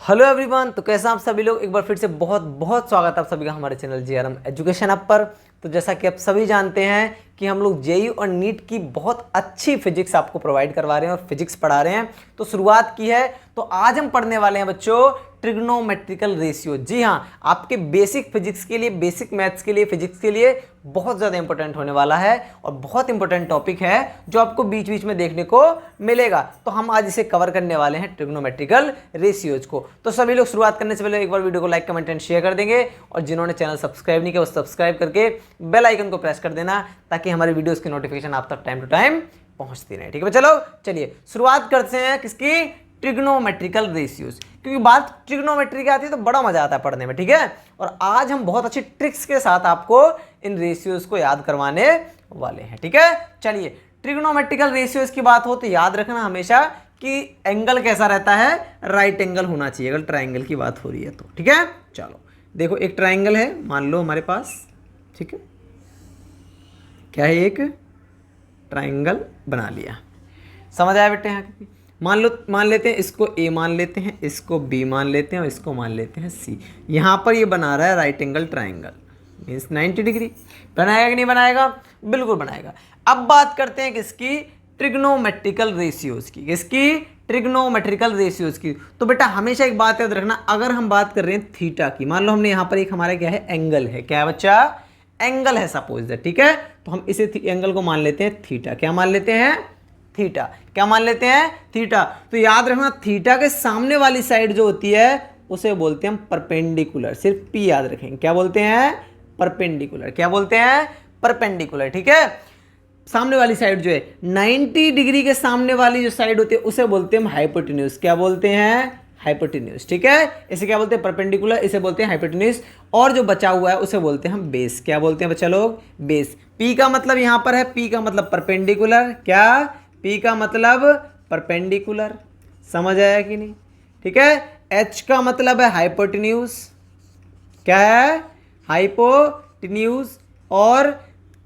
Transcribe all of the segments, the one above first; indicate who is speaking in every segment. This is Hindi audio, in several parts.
Speaker 1: हेलो एवरीवन, तो कैसा आप सभी लोग। एक बार फिर से बहुत बहुत स्वागत है आप सभी का हमारे चैनल जीआरएम एजुकेशन ऐप पर। तो जैसा कि आप सभी जानते हैं कि हम लोग जेईई और नीट की बहुत अच्छी फिजिक्स आपको प्रोवाइड करवा रहे हैं और फिजिक्स पढ़ा रहे हैं। तो शुरुआत की है, तो आज हम पढ़ने वाले हैं बच्चों ट्रिग्नोमेट्रिकल रेशियो। जी हाँ, आपके बेसिक फिजिक्स के लिए, बेसिक मैथ्स के लिए, फिजिक्स के लिए बहुत ज़्यादा इंपॉर्टेंट होने वाला है और बहुत इंपॉर्टेंट टॉपिक है जो आपको बीच बीच में देखने को मिलेगा। तो हम आज इसे कवर करने वाले हैं ट्रिग्नोमेट्रिकल रेशियोज को। तो सभी लोग शुरुआत करने से पहले एक बार वीडियो को लाइक, कमेंट एंड शेयर कर देंगे और जिन्होंने चैनल सब्सक्राइब नहीं किया वो सब्सक्राइब करके बेल आइकन को प्रेस कर देना ताकि हमारी वीडियोस की नोटिफिकेशन आप तक टाइम टू टाइम पहुंचती रहे। ठीक है, चलिए शुरुआत करते हैं किसकी, ट्रिग्नोमेट्रिकल रेशियोज। क्योंकि बात ट्रिग्नोमेट्री की आती है तो बड़ा मजा आता है पढ़ने में। ठीक है, और आज हम बहुत अच्छी ट्रिक्स के साथ आपको इन रेशियोज को याद करवाने वाले हैं। ठीक है, चलिए ट्रिग्नोमेट्रिकल रेशियोज की बात हो तो याद रखना हमेशा कि एंगल कैसा रहता है, राइट एंगल होना चाहिए अगर ट्राइंगल की बात हो रही है तो। ठीक है, चलो देखो एक ट्राइंगल है मान लो हमारे पास। ठीक है, क्या है, एक ट्राइंगल बना लिया। समझ आया बेटे? यहाँ मान लेते हैं इसको ए मान लेते हैं, इसको बी मान लेते हैं और इसको मान लेते हैं सी। यहाँ पर ये बना रहा है right angle triangle, means 90 degree. बनाएगा कि नहीं बनाएगा? बिल्कुल बनाएगा। अब बात करते हैं किसकी, ट्रिग्नोमेट्रिकल रेशियोज की। किसकी? ट्रिग्नोमेट्रिकल रेशियोज की। तो बेटा हमेशा एक बात याद रखना, अगर हम बात कर रहे हैं थीटा की, मान लो हमने यहाँ पर एक हमारा क्या है, एंगल है। क्या है बच्चा? एंगल है सपोज दैट। ठीक है, तो हम इसे एंगल को मान लेते हैं थीटा। क्या मान लेते हैं? थीटा। क्या मान लेते हैं? थीटा। तो याद रखना थीटा के सामने वाली साइड जो होती है उसे बोलते हैं हम परपेंडिकुलर। सिर्फ पी याद रखेंगे। क्या बोलते हैं? परपेंडिकुलर। क्या बोलते हैं? परपेंडिकुलर। ठीक है, सामने वाली साइड जो है 90 डिग्री के सामने वाली जो साइड होती है उसे बोलते हैं हम हाइपोटेन्यूज। क्या बोलते हैं? हाइपोटेन्यूज। ठीक है, इसे क्या बोलते हैं? परपेंडिकुलर, इसे बोलते हैं हाइपोटेन्यूज। और जो बचा हुआ है उसे बोलते हैं हम बेस। क्या बोलते हैं बच्चा लोग? बेस। पी का मतलब यहां पर है, पी का मतलब परपेंडिकुलर। क्या? पी का मतलब परपेंडिकुलर। समझ आया कि नहीं? ठीक है, एच का मतलब है हाइपोटेन्यूज। क्या है? हाइपोटेन्यूज। और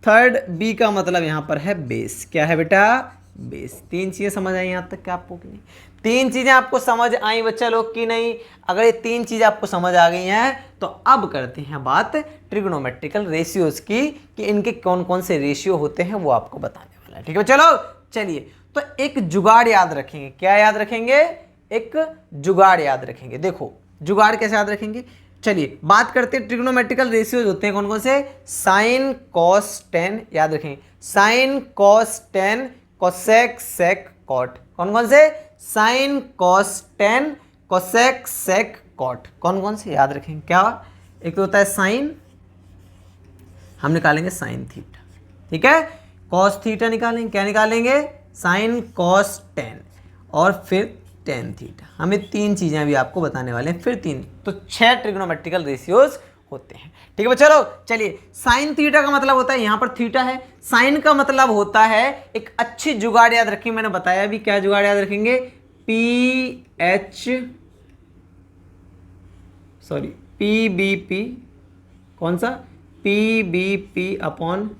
Speaker 1: थर्ड बी का मतलब यहां पर है बेस। क्या है बेटा? बेस। तीन चीजें समझ आई यहां तक क्या आपको कि नहीं? तीन चीजें आपको समझ आई बच्चा लोग की नहीं? अगर ये तीन चीजें आपको समझ आ गई हैं तो अब करते हैं बात ट्रिग्नोमेट्रिकल रेशियोज की कि इनके कौन कौन से रेशियो होते हैं वो आपको बताने वाला है। ठीक है, चलो चलिए तो एक जुगाड़ याद रखेंगे। क्या याद रखेंगे? एक जुगाड़ याद रखेंगे। देखो जुगाड़ कैसे याद रखेंगे, चलिए बात करते हैं। ट्रिग्नोमेट्रिकल रेशियोज होते हैं कौन कौन से? साइन कॉस टेन, याद रखेंगे। Sine cos tan, cosec sec cot. कौन कौन से? Sine cos tan, cosec sec cot. कौन कौन से याद रखेंगे? क्या? एक तो होता है साइन, हम निकालेंगे साइन थीटा। ठीक है, कॉस थीटा निकालेंगे। क्या निकालेंगे? Sign cos ten. और फिर टेन थीटा। हमें तीन चीजें अभी आपको बताने वाले हैं, फिर तीन, तो 6 ट्रिग्नोमेट्रिकल रेशियोज होते हैं। ठीक है, चलो चलिए। साइन थीटा का मतलब होता है, यहां पर थीटा है, साइन का मतलब होता है एक अच्छी जुगाड़ याद रखिए। मैंने बताया अभी क्या जुगाड़ याद रखेंगे, पीबीपी। कौन सा? PBP upon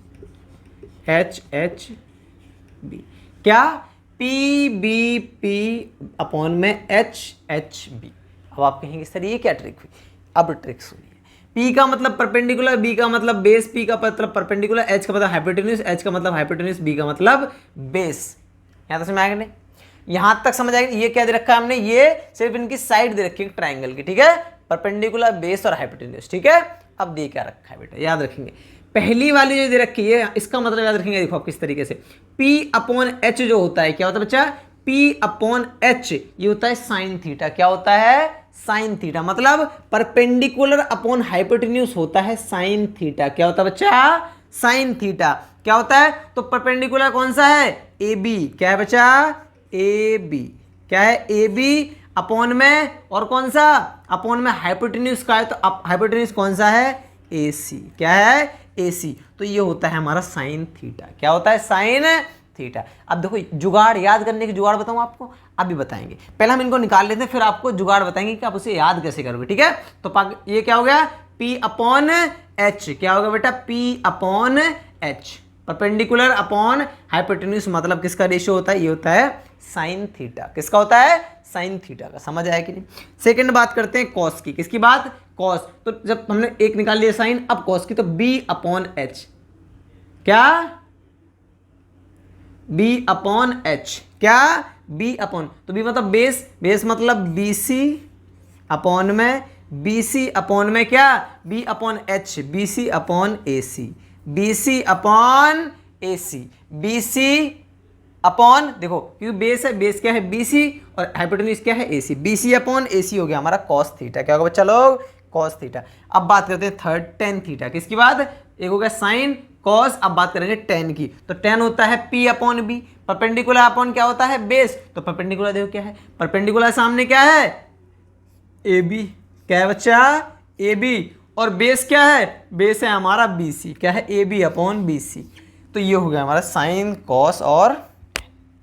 Speaker 1: HHB। क्या? पीबीपी अपॉन में HHB। अब आप कहेंगे सर ये क्या ट्रिक हुई? अब ट्रिक सुनिए। P का मतलब परपेंडिकुलर, B का मतलब बेस, P का मतलब परपेंडिकुलर, H का मतलब हाइपोटेन्यूज, H का मतलब हाइपोटेन्यूज, B का मतलब बेस। यहां तक समझ आएगा नहीं? यहां तक समझ आएगा? ये क्या दे रखा है हमने? ये सिर्फ इनकी साइड दे रखी है ट्राइंगल की। ठीक है, परपेंडिकुलर, बेस और हाइपोटेन्यूज। ठीक है, अब दे क्या रखा है बेटा, याद रखेंगे। पहली वाली जो दे रखी है इसका मतलब याद रखेंगे। देखो आप किस तरीके से, P अपॉन H जो होता है, क्या होता है बच्चा? P अपॉन H ये होता है साइन थीटा। क्या होता है? Sine theta. मतलब परपेंडिकुलर अपॉन हाइपोटेन्यूज होता है साइन थीटा। क्या होता है बच्चा? Sine theta. क्या होता है? तो परपेंडिकुलर कौन सा है? AB। क्या है बच्चा? AB। क्या है? AB अपॉन में, और कौन सा? अपॉन में हाइपोटेन्यूज का है, तो हाइपोटेन्यूज कौन सा है? AC। क्या है? AC। तो ये होता है हमारा साइन थीटा। क्या होता है? Sine theta. अब देखो जुगाड़ याद करने की जुगाड़ बताऊं आपको, अभी बताएंगे। पहले हम इनको निकाल लेते हैं फिर आपको जुगाड़ बताएंगे कि आप उसे याद कैसे करोगे। ठीक है, तो ये क्या हो गया? P upon H। क्या होगा बेटा? P upon H। Perpendicular upon hypotenuse मतलब किसका रेशियो होता है, ये होता है साइन थीटा। किसका होता है, साइन थीटा का। समझ आया कि नहीं। सेकंड बात करते हैं कॉस की। किसकी बात, कॉस। तो जब हमने एक निकाल लिया साइन, अब कॉस की, तो बी अपॉन एच, क्या बी अपॉन एच, क्या बी अपॉन, तो बी मतलब बेस, बेस मतलब बीसी अपॉन में, बीसी अपॉन में क्या B upon H, BC upon AC, BC upon AC, BC upon, देखो क्योंकि बेस है, बेस क्या है बीसी और हाइपोटेन्यूज क्या है एसी, बीसी अपॉन एसी हो गया हमारा कॉस थीटा। क्या होगा बच्चा लोग, कॉस थीटा। अब बात करते हैं थर्ड, टेन थीटा। किसकी बात, एक हो गया साइन कॉस, अब बात करेंगे टेन की। तो टेन होता है P upon B, perpendicular upon क्या होता है बेस, तो परपेंडिकुलर देखो क्या है, परपेंडिकुलर सामने क्या है ए बी, क्या है बच्चा ए बी, और बेस क्या है, बेस है हमारा बी सी, क्या है A B upon B C. तो ये हो गया हमारा साइन कॉस, और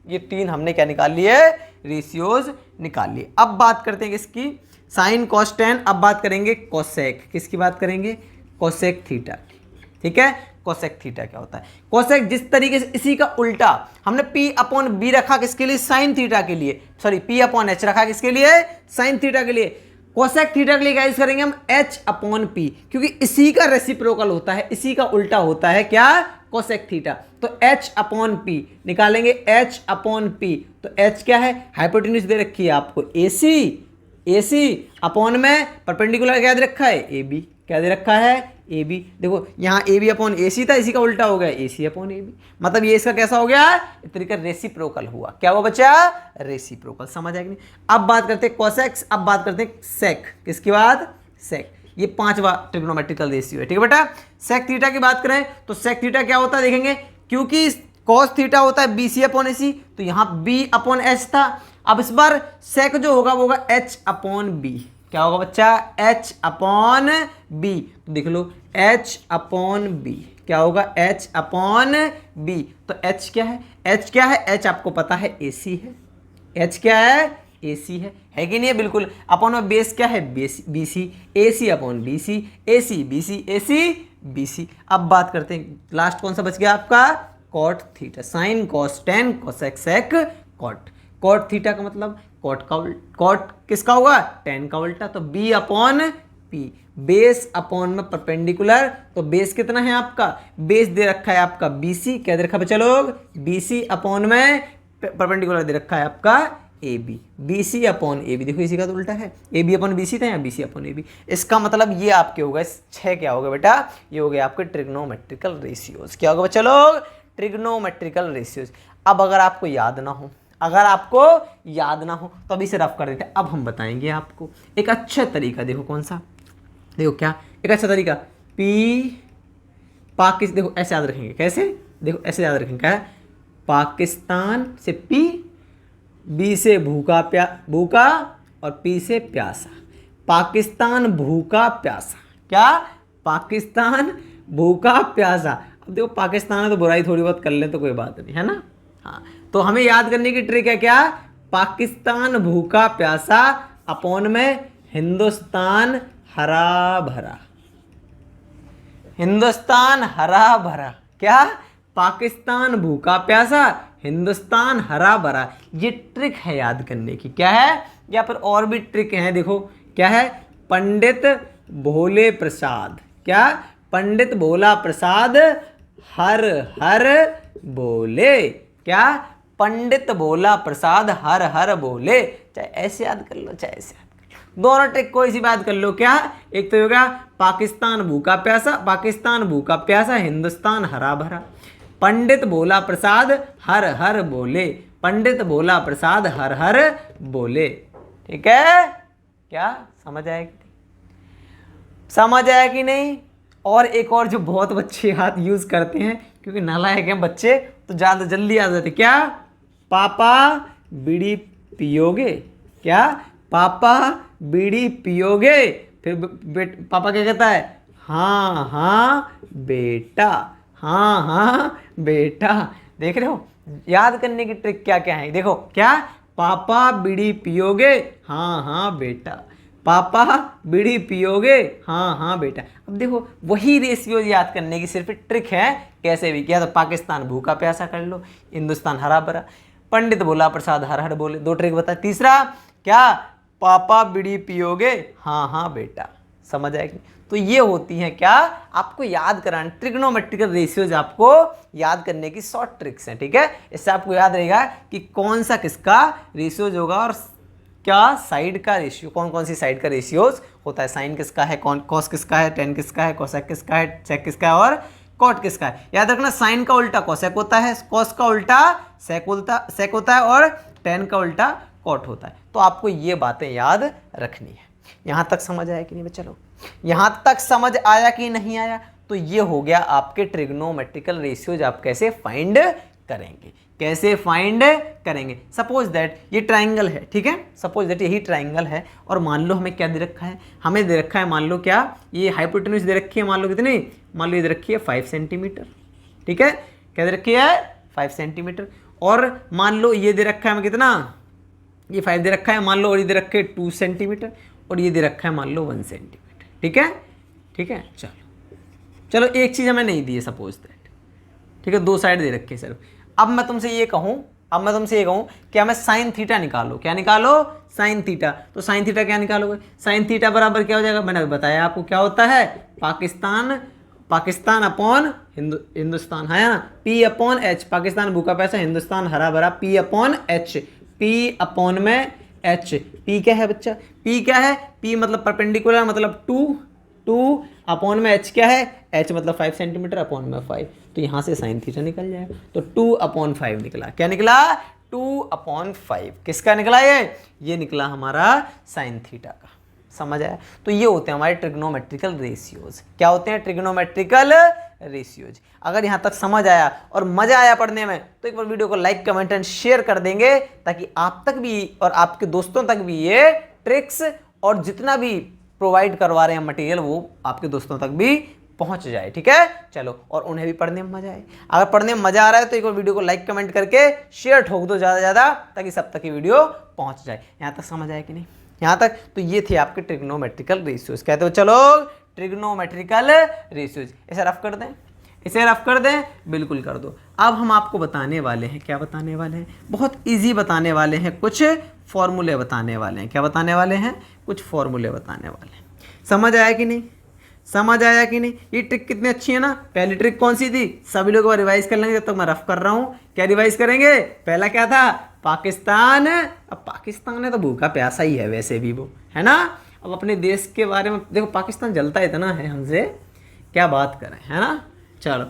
Speaker 1: ये तीन हमने क्या निकाल लिए, रेशियोज निकाल लिए। अब बात करते हैं किसकी, साइन कॉस टेन। अब बात करेंगे कोसेक। किसकी बात करेंगे, कोसेक थीटा। ठीक है, कोसेक थीटा क्या होता है, कोसेक जिस तरीके से इसी का उल्टा हमने P अपॉन बी रखा किसके लिए, साइन थीटा के लिए, सॉरी P अपॉन एच रखा किसके लिए, साइन थीटा के लिए। कोसेक थीटा के लिए क्या यूज करेंगे हम, H अपॉन P, क्योंकि इसी का रेसिप्रोकल होता है, इसी का उल्टा होता है क्या, कोसेक थीटा। तो H अपॉन P निकालेंगे, H अपॉन P, तो H क्या है, हाइपोटेन्यूज दे रखी है आपको AC, AC अपॉन में परपेंडिकुलर क्या दे रखा है AB, क्या दे रखा है ए बी। देखो यहाँ ए बी अपॉन ए सी था, इसी का उल्टा हो गया ए सी अपॉन ए बी, मतलब ये इसका कैसा हो गया, इस तरीके रेसिप्रोकल हुआ। क्या हुआ बच्चा, रेसिप्रोकल। समझ आया कि नहीं। अब बात करते हैं कोसेक्स, अब बात करते हैं सेक। किसकी बात, सेक। ये पांचवा ट्रिग्नोमेट्रिकल रेशियो है। ठीक है बेटा। सेक थीटा की बात करें तो सेक थीटा क्या होता है देखेंगे, क्योंकि कॉस थीटा होता है बी सी अपॉन ए सी, तो यहाँ बी अपॉन एच था। अब इस बार सेक जो होगा वो होगा एच अपॉन बी। क्या होगा बच्चा, H अपॉन बी। तो देख लो H अपॉन बी क्या होगा, H अपॉन बी। तो H क्या है, H क्या है, H आपको पता है AC है, H क्या है AC है कि नहीं है, बिल्कुल। अपॉन में बेस क्या है, BC, AC upon BC, AC BC AC BC। अब बात करते हैं लास्ट कौन सा बच गया आपका, cot theta. Sine cos tan cosec sec cot. Cot theta का मतलब कॉट का कॉट किसका होगा, टेन का उल्टा। तो B upon P, base upon में परपेंडिकुलर, तो बेस कितना है आपका, बेस दे रखा है आपका बीसी, क्या दे रखा है बच्चा लोग, बीसी अपॉन में परपेंडिकुलर दे रखा है आपका A B, B C upon A B. देखो इसी का तो उल्टा है, A B upon B C था, यहाँ B C upon A B. इसका मतलब ये आपके होगा 6, क्या होगा बेटा, ये हो गया आपके ट्रिग्नोमेट्रिकल रेशियोज। क्या होगा बच्चा लोग, ट्रिग्नोमेट्रिकल रेशियोज। अब अगर आपको याद ना हो, अगर आपको याद ना हो तो अभी से रफ कर देते हैं। अब हम बताएंगे आपको एक अच्छा तरीका। देखो कौन सा, देखो क्या एक अच्छा तरीका, पी पाकिस्तान, देखो ऐसे याद रखेंगे, कैसे, देखो ऐसे याद रखेंगे, क्या है, पाकिस्तान से पी, बी से भूखा भूखा, और पी से प्यासा। पाकिस्तान भूखा प्यासा, क्या, पाकिस्तान भूखा प्यासा। अब देखो पाकिस्तान है तो बुराई थोड़ी बहुत कर ले तो कोई बात नहीं है ना। हाँ, तो हमें याद करने की ट्रिक है क्या, पाकिस्तान भूखा प्यासा अपॉन में हिंदुस्तान हरा भरा, हिंदुस्तान हरा भरा। क्या, पाकिस्तान भूखा प्यासा, हिंदुस्तान हरा भरा। ये ट्रिक है याद करने की। क्या है, या फिर और भी ट्रिक है, देखो क्या है, पंडित भोले प्रसाद, क्या, पंडित भोला प्रसाद हर हर बोले। क्या, पंडित भोला प्रसाद हर हर बोले। चाहे ऐसे याद कर लो, चाहे ऐसे याद कर लो, दोनों ट्रिक कोई सी बात कर लो। क्या, एक तो होगा पाकिस्तान भूखा प्यासा, पाकिस्तान भूखा प्यासा, हिंदुस्तान हरा भरा। पंडित भोला प्रसाद हर हर बोले, पंडित भोला प्रसाद हर हर बोले। ठीक है, क्या समझ आया कि नहीं, समझ आया कि नहीं। और एक और जो बहुत बच्चे हाथ यूज करते हैं, क्योंकि नालायक हैं बच्चे तो ज़्यादा जल्दी आ जाते, क्या, पापा बीड़ी पियोगे, क्या, पापा बीड़ी पियोगे। फिर पापा क्या कहता है, हाँ हाँ बेटा, हाँ हाँ बेटा। देख रहे हो, याद करने की ट्रिक क्या क्या है, देखो क्या, पापा बीड़ी पियोगे, हाँ हाँ बेटा, पापा बीड़ी पियोगे, हाँ हाँ बेटा। अब देखो वही रेशियो याद करने की सिर्फ ट्रिक है, कैसे भी किया तो पाकिस्तान भूखा प्यासा कर लो, हिंदुस्तान हरा भरा, पंडित भोला प्रसाद हर हर बोले, 2 ट्रिक बता। तीसरा क्या, पापा बीड़ी पियोगे, हाँ हाँ बेटा। समझ आएगी। तो ये होती हैं क्या, आपको याद कराना, ट्रिग्नोमेट्रिकल रेशियोज आपको याद करने की शॉर्ट ट्रिक्स हैं, ठीक है। इससे आपको याद रहेगा कि कौन सा किसका रेशियोज होगा और क्या साइड का रेशियो, कौन कौन सी साइड का रेशियोज होता है, साइन किसका है, कौन कॉस किसका है, टेन किसका है, कोसेक किसका है, सेक किसका है और कॉट किसका है। याद रखना साइन का उल्टा कोसेक होता है, कॉस का उल्टा सेक होता है और टेन का उल्टा कॉट होता है। तो आपको ये बातें याद रखनी है। यहाँ तक समझ आया कि नहीं? चलो यहाँ तक समझ आया कि नहीं आया? तो ये हो गया आपके ट्रिग्नोमेट्रिकल रेशियोज आप कैसे फाइंड करेंगे, कैसे फाइंड करेंगे। सपोज दैट ये ट्राइंगल है, ठीक है, सपोज दैट यही ट्राइंगल है और मान लो हमें क्या दे रखा है, हमें दे रखा है मान लो क्या, ये हाइपोटेन्यूज दे रखी है, मान लो कितनी, मान लो ये दे रखी है 5 सेंटीमीटर, ठीक है, क्या दे रखी है 5 सेंटीमीटर। और मान लो ये दे रखा है हमें कितना, ये 5 दे रखा है मान लो, और ये दे रखे 2 सेंटीमीटर और ये दे रखा है मान लो 1 सेंटीमीटर, ठीक है, ठीक है। चलो एक चीज़ हमें नहीं दी है सपोज दैट, ठीक है, 2 साइड दे रखे सर। अब मैं तुमसे ये कहूँ कि हमें साइन थीटा निकालो, क्या निकालो, साइन थीटा। तो साइन थीटा क्या निकालोगे, साइन थीटा बराबर क्या हो जाएगा, मैंने बताया आपको क्या होता है, पाकिस्तान अपॉन हिंदुस्तान है ना, P अपॉन H, पाकिस्तान भूखा पैसा, हिंदुस्तान हरा भरा, P upon H, P upon में H। P क्या है बच्चा, P क्या है, P मतलब परपेंडिकुलर मतलब 2 अपॉन में H क्या है, H मतलब 5 सेंटीमीटर अपॉन में 5, तो यहाँ से साइन थीटा निकल जाएगा। तो 2/5 निकला, क्या निकला, 2/5 किसका निकला, ये निकला हमारा साइन थीटा का। समझ आया? तो ये होते हैं हमारे ट्रिग्नोमेट्रिकल रेशियोज। क्या होते हैं, ट्रिग्नोमेट्रिकल रेशियोज। अगर यहाँ तक समझ आया और मजा आया पढ़ने में तो एक बार वीडियो को लाइक कमेंट एंड शेयर कर देंगे, ताकि आप तक भी और आपके दोस्तों तक भी ये ट्रिक्स और जितना भी प्रोवाइड करवा रहे हैं मटेरियल वो आपके दोस्तों तक भी पहुंच जाए, ठीक है। चलो, और उन्हें भी पढ़ने में मजा आए। अगर पढ़ने में मजा आ रहा है तो एक बार वीडियो को लाइक कमेंट करके शेयर ठोक दो ज़्यादा ज़्यादा, ताकि सब तक ये वीडियो पहुंच जाए। यहाँ तक समझ आया कि नहीं? यहाँ तक। तो ये थे आपके ट्रिग्नोमेट्रिकल रेशियोज। कहते हो चलो ट्रिग्नोमेट्रिकल रेशियोज, इसे रफ कर दें, इसे रफ कर दें, बिल्कुल कर दो। अब हम आपको बताने वाले हैं, क्या बताने वाले हैं, बहुत इजी बताने वाले हैं, कुछ फॉर्मूले बताने वाले हैं। क्या बताने वाले हैं, कुछ फॉर्मूले बताने वाले हैं। समझ आया कि नहीं? समझ आया कि नहीं? ये ट्रिक कितनी अच्छी है ना। पहली ट्रिक कौन सी थी, सभी लोग रिवाइज कर लेंगे, जब तक मैं रफ कर रहा हूँ। क्या रिवाइज करेंगे, पहला क्या था, पाकिस्तान। अब पाकिस्तान है तो भूखा प्यासा ही है वैसे भी वो, है ना। अब अपने देश के बारे में देखो, पाकिस्तान जलता इतना है हमसे, क्या बात करें, है ना। चलो,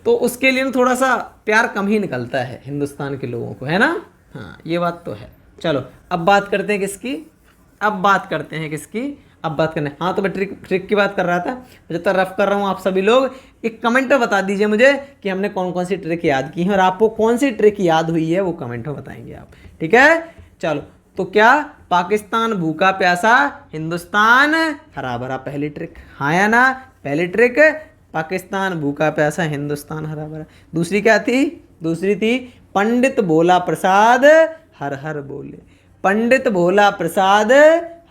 Speaker 1: तो उसके लिए थोड़ा सा प्यार कम ही निकलता है हिंदुस्तान के लोगों को, है ना। हाँ, ये बात तो है। चलो, अब बात करते हैं किसकी, अब बात करते हैं किसकी, अब बात करना है। हाँ, तो मैं ट्रिक की बात कर रहा था। जब तक रफ कर रहा हूँ, आप सभी लोग एक कमेंट में बता दीजिए मुझे कि हमने कौन कौन सी ट्रिक याद की है, और आपको कौन सी ट्रिक याद हुई है वो कमेंट में बताएंगे आप, ठीक है। चलो, तो क्या, पाकिस्तान भूखा प्यासा, हिंदुस्तान हरा भरा, पहली ट्रिक, हाँ या ना। पहली ट्रिक पाकिस्तान भूखा प्यासा, हिंदुस्तान हरा भरा। दूसरी क्या थी, दूसरी थी पंडित भोला प्रसाद हर हर बोले, पंडित भोला प्रसाद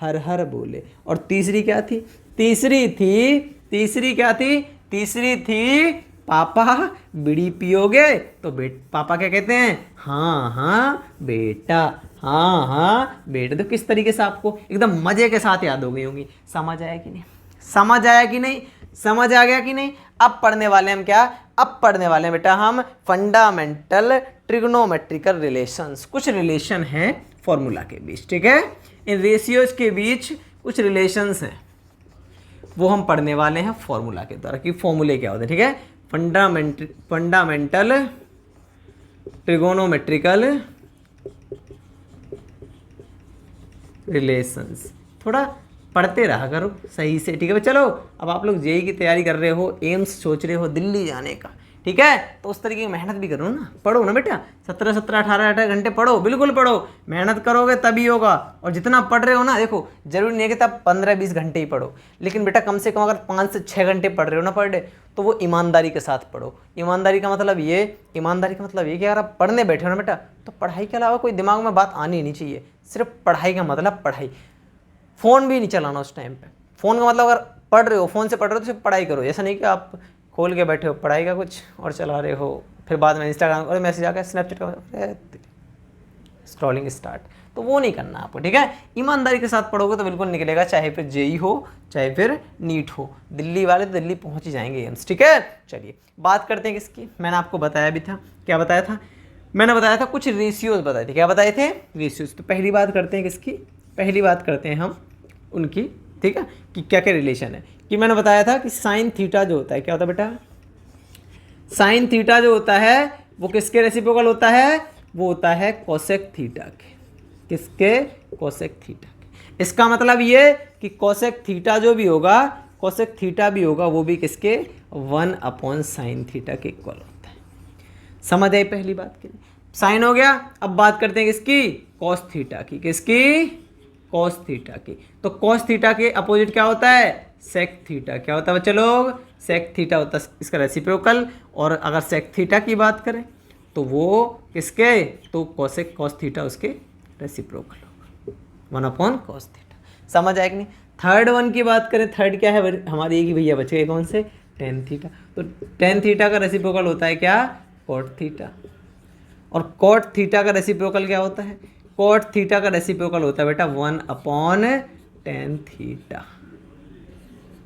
Speaker 1: हर हर बोले। और तीसरी क्या थी, तीसरी क्या थी, तीसरी थी पापा बीड़ी पियोगे, तो पापा क्या कहते हैं, हाँ हाँ बेटा, हाँ हाँ बेटा। तो किस तरीके से आपको एकदम मजे के साथ याद हो गई होंगी। समझ आया कि नहीं, समझ आया कि नहीं, समझ आ गया कि नहीं। अब पढ़ने वाले हम क्या, अब पढ़ने वाले हैं बेटा हम फंडामेंटल ट्रिग्नोमेट्रिकल रिलेशंस। कुछ रिलेशन है फॉर्मूला के बीच, ठीक है। इन रेशियोज के बीच कुछ रिलेशंस हैं, वो हम पढ़ने वाले हैं फॉर्मूला के द्वारा, कि फॉर्मूले क्या होते हैं, ठीक है। Fundamental trigonometrical relations. थोड़ा पढ़ते रहा करो सही से, ठीक है। चलो, अब आप लोग जेईई की तैयारी कर रहे हो, एम्स सोच रहे हो दिल्ली जाने का, ठीक है, तो उस तरीके की मेहनत भी करो ना, पढ़ो ना बेटा। 17 18 घंटे पढ़ो, बिल्कुल पढ़ो, मेहनत करोगे तभी होगा। और जितना पढ़ रहे हो ना, देखो जरूरी नहीं है कि तब 15-20 घंटे ही पढ़ो, लेकिन बेटा कम से कम अगर 5 से 6 घंटे पढ़ रहे हो ना पर डे, तो वो ईमानदारी के साथ पढ़ो। ईमानदारी का मतलब ये कि अगर आप पढ़ने बैठे हो ना बेटा, तो पढ़ाई के अलावा कोई दिमाग में बात आनी नहीं चाहिए, सिर्फ पढ़ाई का मतलब पढ़ाई। फ़ोन भी नहीं चलाना उस टाइम पे। फ़ोन का मतलब अगर पढ़ रहे हो, फ़ोन से पढ़ रहे हो तो सिर्फ पढ़ाई करो, ऐसा नहीं कि आप खोल के बैठे हो पढ़ाई का कुछ और चला रहे हो, फिर बाद में इंस्टाग्राम और मैसेज आ गया, स्नैपचैट का स्क्रॉलिंग स्टार्ट, तो वो नहीं करना आपको, ठीक है। ईमानदारी के साथ पढ़ोगे तो बिल्कुल निकलेगा, चाहे फिर जेई हो चाहे फिर नीट हो। दिल्ली वाले तो दिल्ली पहुंच ही जाएंगे एम्स, ठीक है। चलिए बात करते हैं किसकी, मैंने आपको बताया भी था, क्या बताया था, मैंने बताया था कुछ रेशियोज बताए थे। क्या बताए थे? रेशियोज। तो पहली बात करते हैं किसकी, पहली बात करते हैं हम उनकी, ठीक है, कि क्या क्या रिलेशन है। कि मैंने बताया था कि साइन थीटा जो होता है, क्या होता है बेटा, साइन थीटा जो होता है वो किसके रेसिप्रोकल होता है, वो होता है कोसेक थीटा के। किसके? कोसेक थीटा के। इसका मतलब ये कि कोसेक थीटा जो भी होगा, कोसेक थीटा भी होगा, वो भी किसके? 1/sin थीटा के इक्वल होता है। समझ आई पहली बात के लिए? साइन हो गया। अब बात करते हैं किसकी? कॉस थीटा की। किसकी? कॉस थीटा की। तो कॉस थीटा के अपोजिट क्या होता है? Sec theta. क्या होता है बच्चे लोग? सेक थीटा होता है इसका रेसिप्रोकल। और अगर सेक थीटा की बात करें तो वो किसके? तो कोसेक कॉस थीटा उसके रेसिप्रोकल होगा, 1/cos थीटा। समझ आए कि नहीं? थर्ड वन की बात करें, थर्ड क्या है हमारी? एक ही भैया बच गए, कौन से? Tan theta. तो टेन थीटा का रेसिप्रोकल होता है क्या? Cot theta. और कॉट थीटा का रेसिप्रोकल क्या होता है? कॉट थीटा का रेसिप्रोकल होता है बेटा 1/tan थीटा,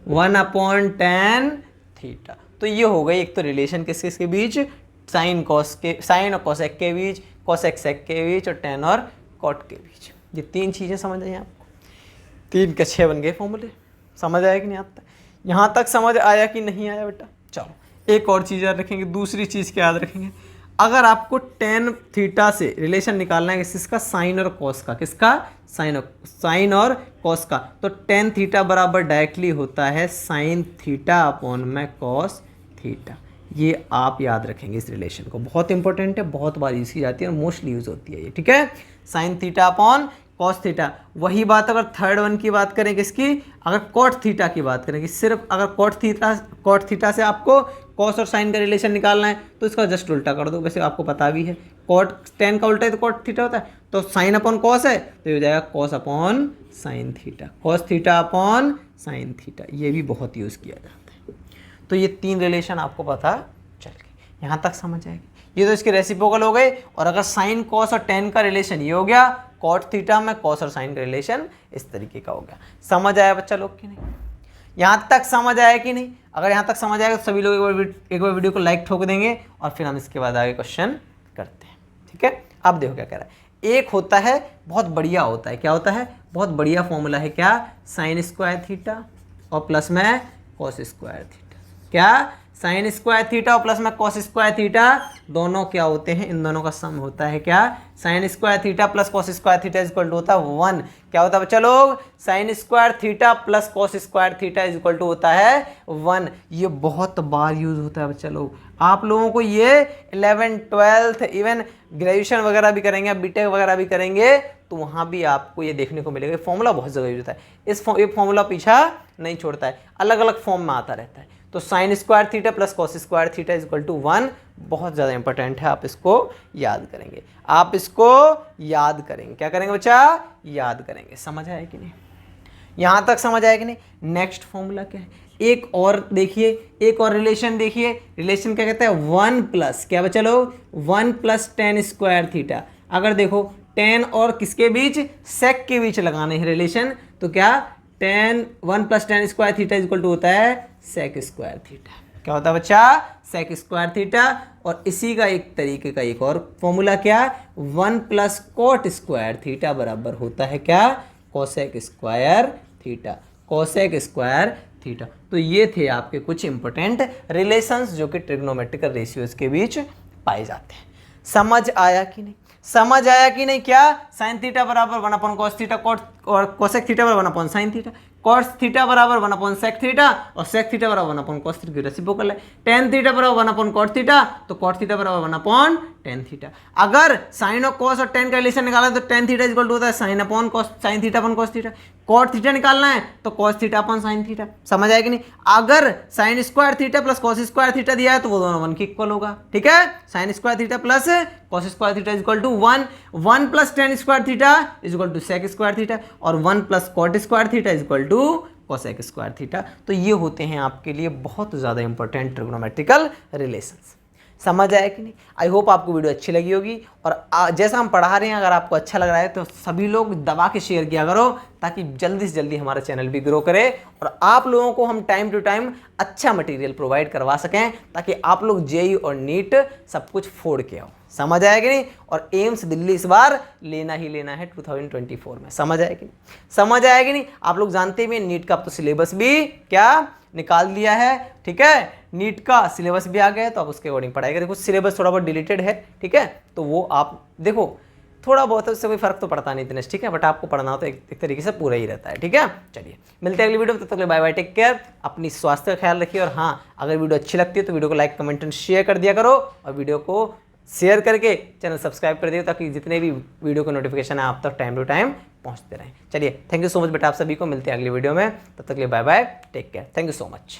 Speaker 1: 1/tan थीटा। तो ये हो गई एक तो रिलेशन किस किस के बीच, साइन कॉस के, साइन और कोसेक के बीच, कोसेक सेक के बीच, और टेन और कॉट के बीच। ये तीन चीज़ें समझ आई आपको? 3 के 6 बन गए फॉर्मूले। समझ आया कि नहीं? आता यहाँ तक समझ आया कि नहीं आया बेटा? चलो एक और चीज़ याद रखेंगे, दूसरी चीज़ क्या याद रखेंगे, अगर आपको टेन थीटा से रिलेशन निकालना है किसका? साइन और कॉस का। किसका? साइन और कॉस का। तो टेन थीटा बराबर डायरेक्टली होता है साइन थीटा अपॉन में कॉस थीटा। ये आप याद रखेंगे इस रिलेशन को, बहुत इंपॉर्टेंट है, बहुत बार यूज की जाती है और मोस्टली यूज होती है ये, ठीक है। Sign theta upon cos theta. वही बात अगर थर्ड वन की बात करें किसकी? अगर कॉट थीटा की बात करें कि सिर्फ अगर कॉट थीटा से आपको कॉस और साइन का रिलेशन निकालना है तो इसका जस्ट उल्टा कर दो। वैसे आपको पता भी है कॉट टेन का उल्टा है तो कॉट थीटा होता है, तो साइन अपॉन कॉस है तो ये हो जाएगा cos upon sine theta, cos theta upon sine theta. ये भी बहुत यूज़ किया जाता है। तो ये 3 रिलेशन आपको पता चल गए, यहाँ तक समझ आएगी। ये तो इसके रेसिप्रोकल हो गए। और अगर साइन कॉस और टेन का रिलेशन ये हो गया, कॉट थीटा में कॉस और साइन का रिलेशन इस तरीके का हो गया। समझ आया बच्चा लोग कि नहीं? यहाँ तक समझ आया कि नहीं? अगर यहाँ तक समझ आएगा तो सभी लोग एक बार वीडियो को लाइक ठोक देंगे और फिर हम इसके बाद आगे क्वेश्चन करते हैं, ठीक है। अब देखो क्या कह रहा है। एक होता है बहुत बढ़िया होता है, क्या होता है? बहुत बढ़िया फॉर्मूला है, क्या? साइन स्क्वायर थीटा और प्लस में कॉस स्क्वायर थीटा। क्या? साइन स्क्वायर थीटा और प्लस में कॉस स्क्वायर थीटा, दोनों क्या होते हैं? इन दोनों का सम होता है क्या? Sine square theta plus cos square theta is equal to होता है 1। क्या होता है बच्चा लोग? Sine square theta plus cos square theta is equal to होता है 1। ये बहुत बार यूज होता है बच्चा लोग। आप लोगों को ये 11th 12th इवन ग्रेजुएशन वगैरह भी करेंगे, आप बीटेक वगैरह भी करेंगे तो वहाँ भी आपको ये देखने को मिलेगा। फॉर्मूला बहुत जगह यूज होता है। ये फॉर्मूला पीछा नहीं छोड़ता है, अलग अलग फॉर्म में आता रहता है। तो sine square theta plus cos square theta is equal to 1 बहुत ज़्यादा इंपॉर्टेंट है, आप इसको याद करेंगे। आप इसको याद करेंगे। क्या करेंगे बच्चा? याद करेंगे। समझ आया कि नहीं? यहाँ तक समझ आया कि नहीं? नेक्स्ट फॉर्मूला क्या है? एक और देखिए, एक और रिलेशन देखिए। रिलेशन क्या कहता है? 1 प्लस क्या बच्चा लोग? 1 प्लस टेन स्क्वायर थीटा। अगर देखो टेन और किसके बीच? सेक के बीच लगाने हैं रिलेशन, तो क्या? 1 plus tan square theta is equal to होता है सेक स्क्वायर थीटा। क्या होता है बच्चा? Sec square theta. और इसी का एक तरीके का एक और फॉर्मूला क्या? 1 प्लस कोट स्क्वायर थीटा बराबर होता है क्या? Cosec square theta, cosec square theta. तो ये थे आपके कुछ इंपॉर्टेंट रिलेशंस जो कि ट्रिग्नोमेट्रिकल रेशियोज के बीच पाए जाते हैं। समझ आया कि नहीं? समझ आया कि नहीं? क्या? साइन थीटा बराबर 1/cos थीटा, और कोसेक थीटा बराबर 1/sin थीटा। कॉस थीटा बराबर 1 अपॉन सेक थीटा और सेक थीटा बराबर 1 अपॉन कॉस थीटा की रेसिप्रोकल है। टेन थीटा बराबर 1 अपॉन कॉट थीटा तो कॉट थीटा बराबर 1 अपॉन टेन थीटा। अगर साइन और कॉस और टेन का रिलेशन निकाला तो टेन थीटा इक्वल टू होता है sine upon cos, sine theta upon cos theta. Cot theta निकालना है तो cos theta upon sine theta. समझ आएगी नहीं? अगर sine square theta plus cos square theta दिया है तो वो दोनों 1 के इक्वल होगा। ठीक है, sine square theta plus cos square theta equal to 1, 1 plus tan square theta equal to sec square theta और 1 plus cot square theta equal to cosec square theta. तो ये होते हैं आपके लिए बहुत ज़्यादा इंपॉर्टेंट ट्रिग्नोमेट्रिकल रिलेशंस। समझ आया कि नहीं? आई होप आपको वीडियो अच्छी लगी होगी और जैसा हम पढ़ा रहे हैं अगर आपको अच्छा लग रहा है तो सभी लोग दबा के शेयर किया करो ताकि जल्दी से जल्दी हमारा चैनल भी ग्रो करे और आप लोगों को हम टाइम टू टाइम अच्छा मटेरियल प्रोवाइड करवा सकें ताकि आप लोग जेईई और नीट सब कुछ फोड़ के आओ। समझ आया कि नहीं? और एम्स दिल्ली इस बार लेना ही लेना है 2024 में। समझ आया कि नहीं? समझ आया कि नहीं? आप लोग जानते भी नीट का अब तो सिलेबस भी क्या निकाल दिया है। ठीक है, नीट का सिलेबस भी आ गया है तो आप उसके अकॉर्डिंग पढ़ाई करें। कुछ सिलेबस थोड़ा बहुत डिलीटेड है, ठीक है, तो वो आप देखो थोड़ा बहुत है, उससे कोई फर्क तो पड़ता नहीं इतने, ठीक है, बट आपको पढ़ना हो तो एक तरीके से पूरा ही रहता है। ठीक है, चलिए मिलते हैं अगली वीडियो में, तब तक बाय बाय, टेक केयर, अपनी स्वास्थ्य का ख्याल रखिए और हाँ अगर वीडियो अच्छी लगती है तो वीडियो को लाइक कमेंट एंड शेयर कर दिया करो और वीडियो को शेयर करके चैनल सब्सक्राइब कर दिए ताकि जितने भी वीडियो का नोटिफिकेशन है आप तक टाइम टू टाइम पहुंचते रहें। चलिए थैंक यू सो मच बेटा, आप सभी को मिलते हैं अगली वीडियो में, तब तक के लिए bye bye, take care, thank you so much.